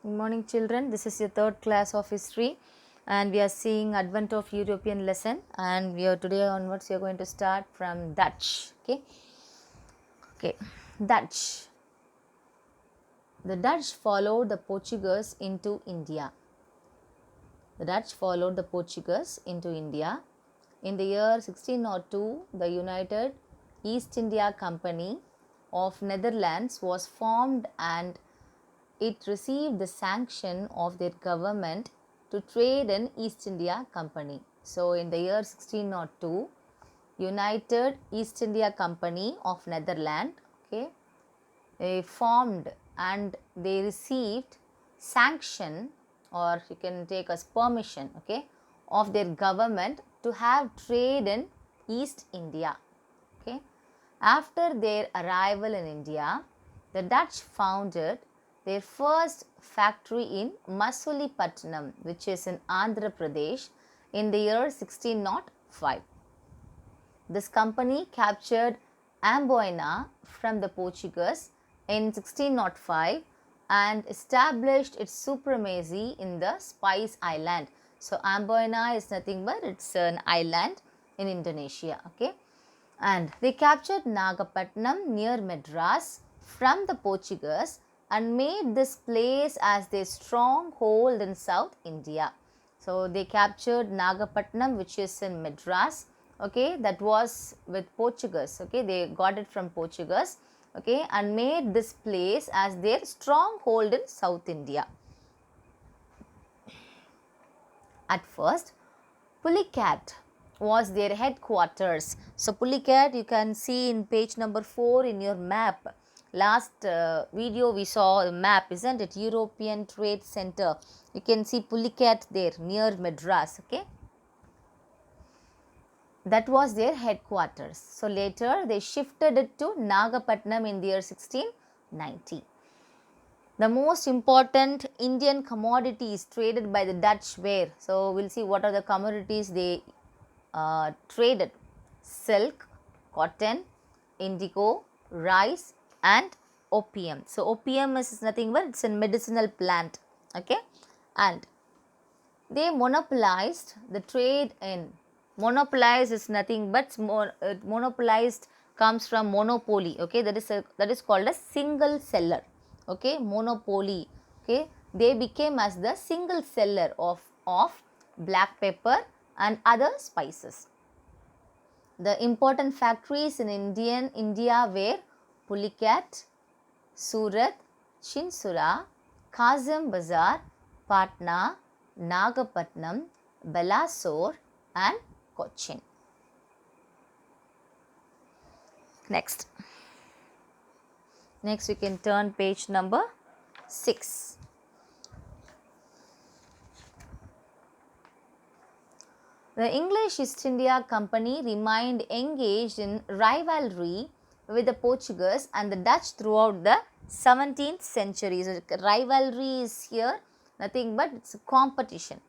Good morning, children. This is your third class of history, and we are seeing Advent of European lesson. And we are today onwards. We are going to start from Dutch. Okay. Dutch. The Dutch followed the Portuguese into India. The Dutch followed the Portuguese into India. In the year 1602, the United East India Company of Netherlands was formed, and it received the sanction of their government to trade in East India Company. So in the year 1602, United East India Company of Netherlands, they formed and they received sanction, or you can take as permission, of their government to have trade in East India. After their arrival in India, the Dutch founded their first factory in Masulipatanam, which is in Andhra Pradesh, in the year 1605. This company captured Amboina from the Portuguese in 1605 and established its supremacy in the Spice Island. So Amboina is nothing but it's an island in Indonesia. And they captured Nagapattinam near Madras from the Portuguese and made this place as their stronghold in South India. So they captured Nagapattinam, which is in Madras, that was with Portuguese, they got it from Portuguese, and made this place as their stronghold in South India. At first, Pulicat was their headquarters. So Pulicat, you can see in page number 4 in your map. Last video we saw a map, isn't it? European Trade Center. You can see Pulicat there near Madras. That was their headquarters. So later they shifted it to Nagapattinam in the year 1690. The most important Indian commodities traded by the Dutch were, so we'll see what are the commodities they traded: silk, cotton, indigo, rice and opium. So opium is nothing but it's a medicinal plant, and they monopolized the trade in. Monopolize is nothing but monopolized comes from monopoly, that is called a single seller, monopoly, they became as the single seller of black pepper and other spices. The important factories in India were Pulicat, Surat, Chinsura, Kazim Bazar, Patna, Nagapattinam, Balasore and Cochin. Next we can turn page number 6. The English East India Company remained engaged in rivalry with the Portuguese and the Dutch throughout the 17th century. So, rivalry is here nothing but it's a competition.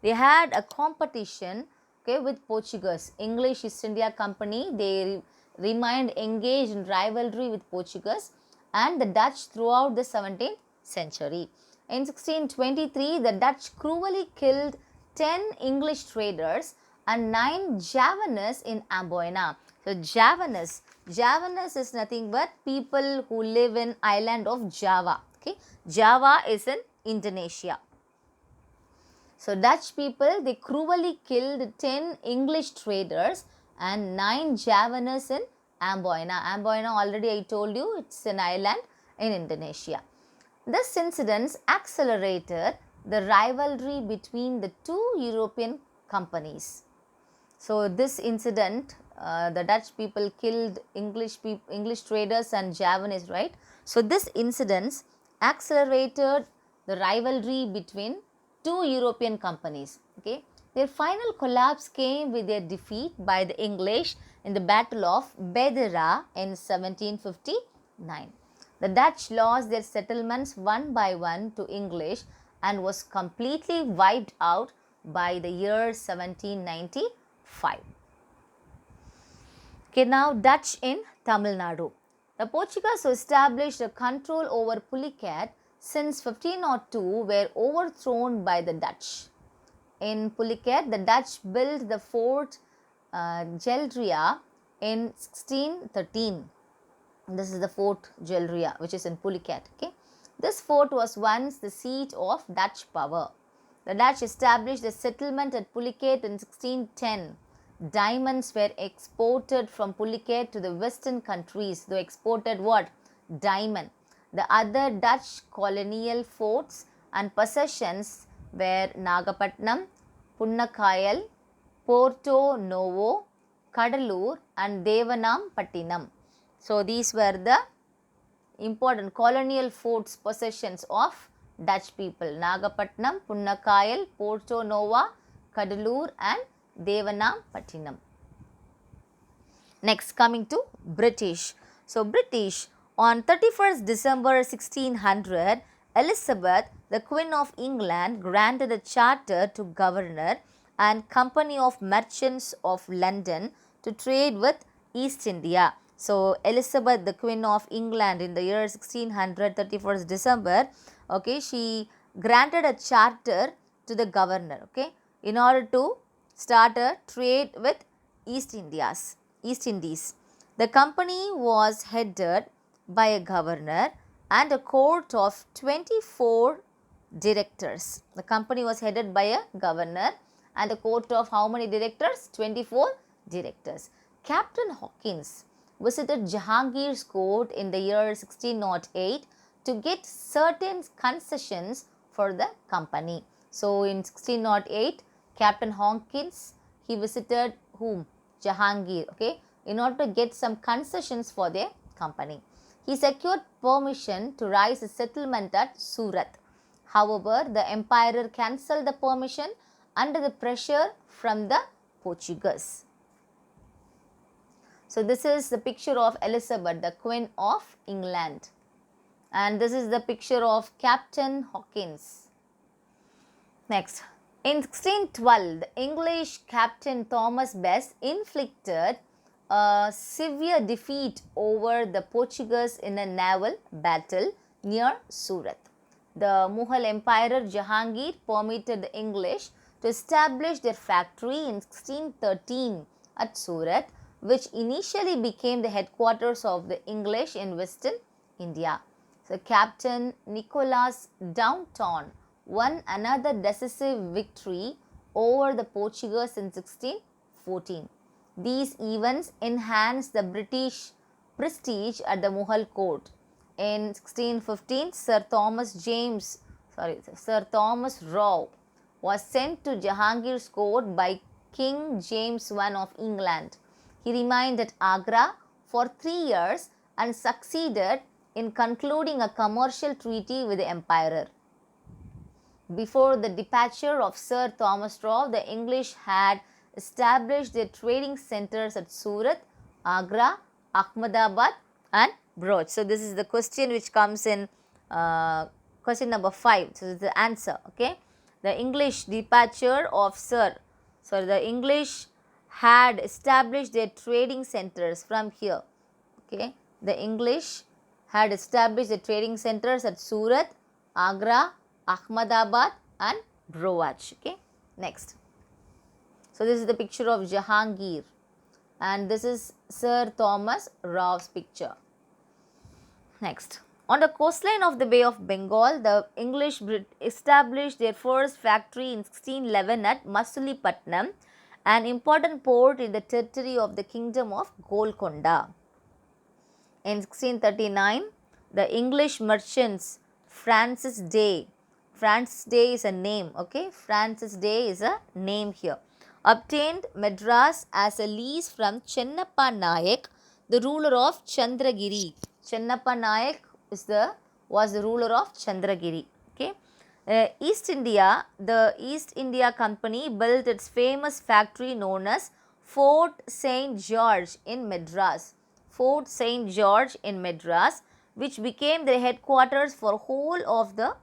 They had a competition with Portuguese. English East India Company, they remained engaged in rivalry with Portuguese and the Dutch throughout the 17th century. In 1623, the Dutch cruelly killed 10 English traders and 9 Javanese in Amboina. So Javanese is nothing but people who live in island of Java. Java is in Indonesia. So Dutch people, they cruelly killed 10 English traders and 9 Javanese in Amboina. Amboina, already I told you, it's an island in Indonesia. This incident accelerated the rivalry between the two European companies. So this incident, the Dutch people killed English traders and Javanese, right? So this incident accelerated the rivalry between two European companies. Their final collapse came with their defeat by the English in the Battle of Bedera in 1759. The Dutch lost their settlements one by one to English and was completely wiped out by the year 1795. Now Dutch in Tamil Nadu. The Portuguese established a control over Pulicat since 1502 were overthrown by the Dutch. In Pulicat, the Dutch built the fort Geldria in 1613. This is the fort Geldria, which is in Pulicat. Okay, this fort was once the seat of Dutch power. The Dutch established a settlement at Pulicat in 1610. Diamonds were exported from Pulicat to the western countries. They exported what? Diamond. The other Dutch colonial forts and possessions were Nagapatnam, Punnakayal, Porto Novo, Kadalur and Devanam So these were the important colonial forts possessions of Dutch people. Nagapatnam, Punnakayal, Porto Nova, Kadalur and Devanam. Next, coming to British. So British, on 31st December 1600, Elizabeth, the Queen of England, granted a charter to Governor and Company of Merchants of London to trade with East India. So Elizabeth, the Queen of England, in the year 1600, 31st December, okay, she granted a charter to the governor, okay, in order to start a trade with East Indies. The company was headed by a governor and a court of 24 directors. The company was headed by a governor and a court of how many directors? 24 directors. Captain Hawkins visited Jahangir's court in the year 1608 to get certain concessions for the company. So in 1608, Captain Hawkins, he visited whom? Jahangir, okay, in order to get some concessions for their company. He secured permission to raise a settlement at Surat. However, the emperor cancelled the permission under the pressure from the Portuguese. So this is the picture of Elizabeth, the Queen of England. And this is the picture of Captain Hawkins. Next, in 1612, the English Captain Thomas Best inflicted a severe defeat over the Portuguese in a naval battle near Surat. The Mughal Emperor Jahangir permitted the English to establish their factory in 1613 at Surat, which initially became the headquarters of the English in Western India. So Captain Nicholas Downton won another decisive victory over the Portuguese in 1614. These events enhanced the British prestige at the Mughal court. In 1615, Sir Thomas Roe was sent to Jahangir's court by King James I of England. He remained at Agra for 3 years and succeeded in concluding a commercial treaty with the emperor. Before the departure of Sir Thomas Roe, the English had established their trading centers at Surat, Agra, Ahmedabad and Bhuj. So this is the question which comes in question number 5. So this is the answer. Okay, the English departure of the English had established their trading centers from here. Okay, the English had established the trading centers at Surat, Agra, Ahmedabad and Bhuj. Okay, next. So this is the picture of Jahangir and this is Sir Thomas Roe's picture. Next. On the coastline of the Bay of Bengal, the English established their first factory in 1611 at Masulipatam, an important port in the territory of the Kingdom of Golconda. In 1639, the English merchants Francis Day is a name, okay, Francis Day is a name here, obtained Madras as a lease from Chennappa Nayak, the ruler of Chandragiri. Chennappa Nayak was the ruler of Chandragiri. Okay. The East India Company built its famous factory known as Fort St. George in Madras. Fort St. George in Madras, which became the headquarters for whole of the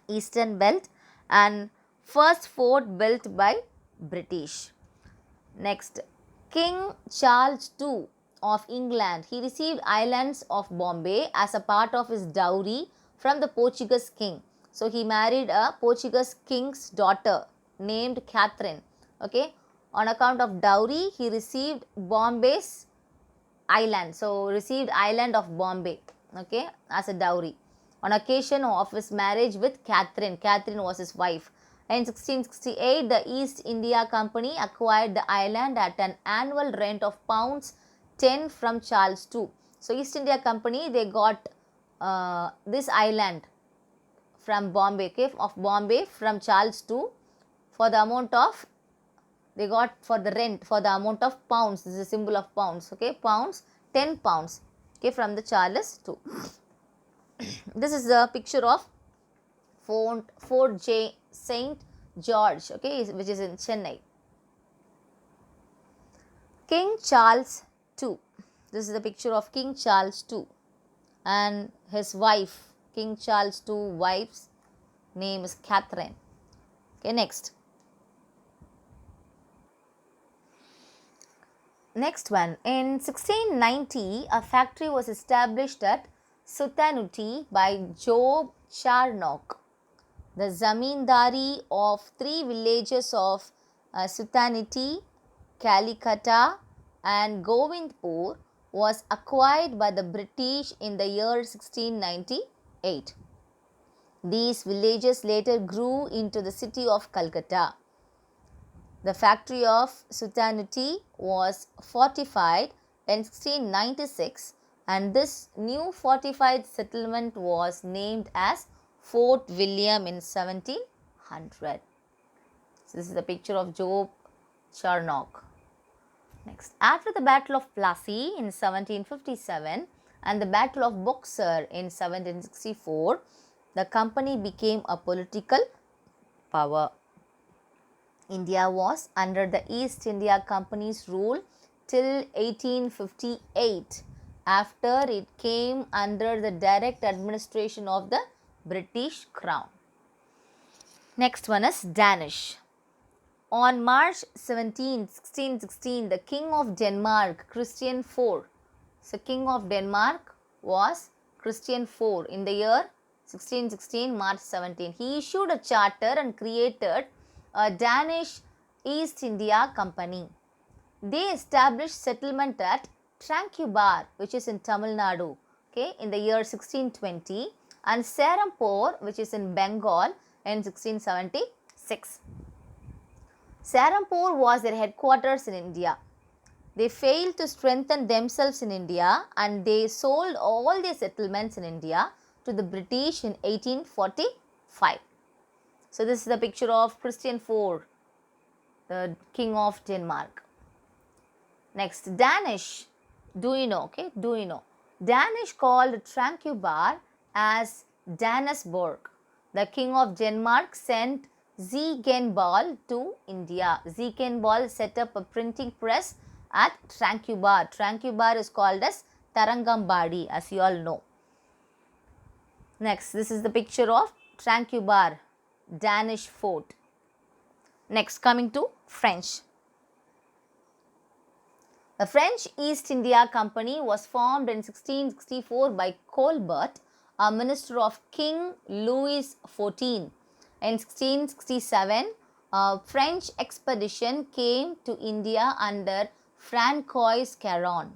Eastern Belt and first fort built by British. Next, King Charles II of England, he received islands of Bombay as a part of his dowry from the Portuguese king. So he married a Portuguese king's daughter named Catherine. Okay, on account of dowry, he received Bombay's island. So received island of Bombay, okay, as a dowry on occasion of his marriage with Catherine. Catherine was his wife. In 1668, the East India Company acquired the island at an annual rent of pounds 10 from Charles II. So East India Company, they got this island from Bombay, okay, of Bombay from Charles II for the amount of, they got for the rent for the amount of pounds. This is a symbol of pounds, okay, pounds, 10 pounds, okay, from the Charles II. This is a picture of Fort St. George, okay, which is in Chennai. King Charles II. This is the picture of King Charles II and his wife. King Charles II wife's name is Catherine. Okay, next. Next one. In 1690, a factory was established at Sutanuti by Job Charnock. The zamindari of 3 villages of Sutaniti, Calicut and Govindpur was acquired by the British in the year 1698. These villages later grew into the city of Calcutta. The factory of Sutanuti was fortified in 1696 and this new fortified settlement was named as Fort William in 1700. So this is the picture of Job Charnock. Next, after the Battle of Plassey in 1757 and the Battle of Buxar in 1764, the company became a political power. India was under the East India Company's rule till 1858. After it came under the direct administration of the British Crown. Next one is Danish. On March 17, 1616, the King of Denmark, Christian IV. So, King of Denmark was Christian IV in the year 1616, March 17. He issued a charter and created a Danish East India Company. They established settlement at Tranquebar, which is in Tamil Nadu, okay, in the year 1620, and Serampore, which is in Bengal, in 1676. Serampore was their headquarters in India. They failed to strengthen themselves in India and they sold all their settlements in India to the British in 1845. So, this is the picture of Christian IV, the King of Denmark. Next, Danish. Do you know? Okay, do you know? Danish called Tranquebar as Danesborg. The King of Denmark sent Ziegenbalg to India. Ziegenbalg set up a printing press at Tranquebar. Tranquebar is called as Tarangambadi, as you all know. Next, this is the picture of Tranquebar, Danish fort. Next, coming to French. The French East India Company was formed in 1664 by Colbert, a minister of King Louis XIV. In 1667, a French expedition came to India under Francois Caron.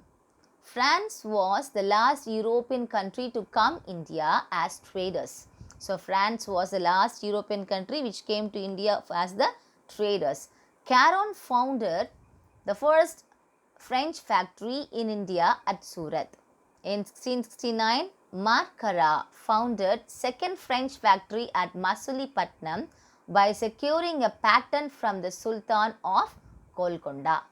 France was the last European country to come India as traders. So, France was the last European country which came to India as the traders. Caron founded the first French factory in India at Surat. In 1669, Markara founded second French factory at Masulipattnam by securing a patent from the Sultan of Golconda.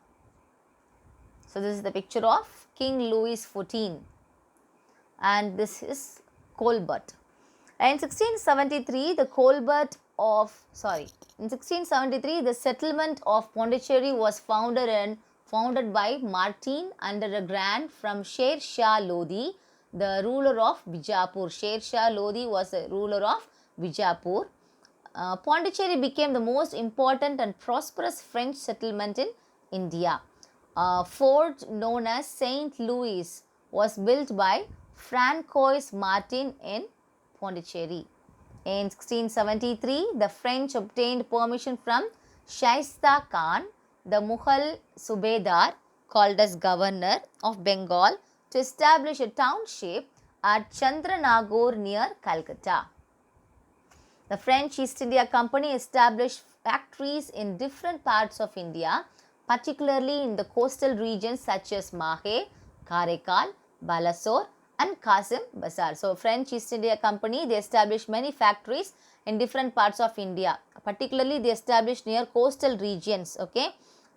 So, this is the picture of King Louis XIV and this is Colbert. In 1673, the settlement of Pondicherry was founded by Martin under a grant from Sher Shah Lodi, the ruler of Bijapur. Sher Shah Lodi was the ruler of Bijapur. Pondicherry became the most important and prosperous French settlement in India. A fort known as Saint Louis was built by Francois Martin in Pondicherry. In 1673, the French obtained permission from Shaista Khan, the Mughal Subedar, called as governor of Bengal, to establish a township at Chandranagore near Calcutta. The French East India Company established factories in different parts of India, particularly in the coastal regions such as Mahe, Karaikal, Balasore and Qasim Bazar. So, French East India Company, they established many factories in different parts of India. Particularly, they established near coastal regions, okay,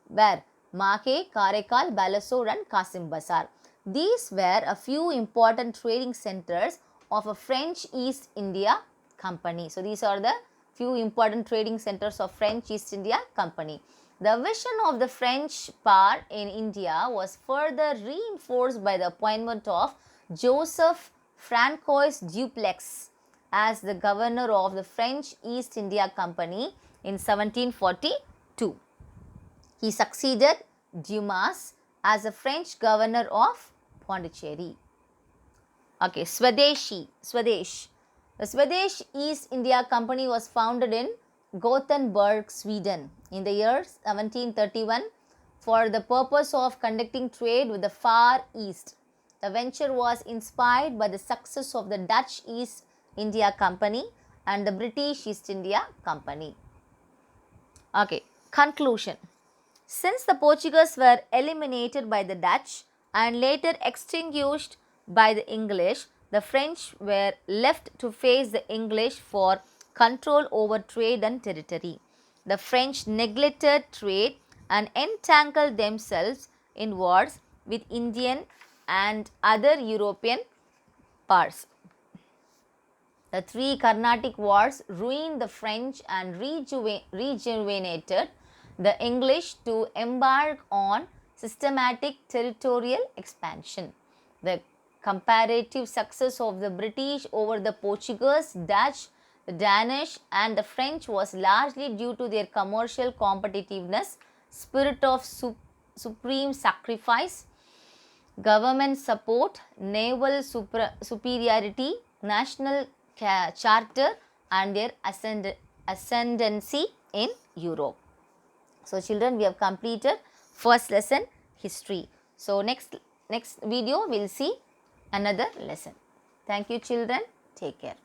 where Mahe, Karaikal, Balasore and Qasim Bazar. These were a few important trading centers of a French East India Company. So, these are the few important trading centers of French East India Company. The vision of the French power in India was further reinforced by the appointment of Joseph Francois Dupleix as the governor of the French East India Company in 1742. He succeeded Dumas as the French governor of Pondicherry. Okay, Swadesh. The Swadesh East India Company was founded in Gothenburg, Sweden in the year 1731 for the purpose of conducting trade with the Far East. The venture was inspired by the success of the Dutch East India Company and the British East India Company. Okay, conclusion. Since the Portuguese were eliminated by the Dutch and later extinguished by the English, the French were left to face the English for control over trade and territory. The French neglected trade and entangled themselves in wars with Indian and other European powers. The three Carnatic Wars ruined the French and rejuvenated the English to embark on systematic territorial expansion. The comparative success of the British over the Portuguese, Dutch, the Danish and the French was largely due to their commercial competitiveness, spirit of supreme sacrifice, government support, naval superiority, national charter and their ascendancy in Europe. So, children, we have completed first lesson, history. So, next video we will see another lesson. Thank you, children. Take care.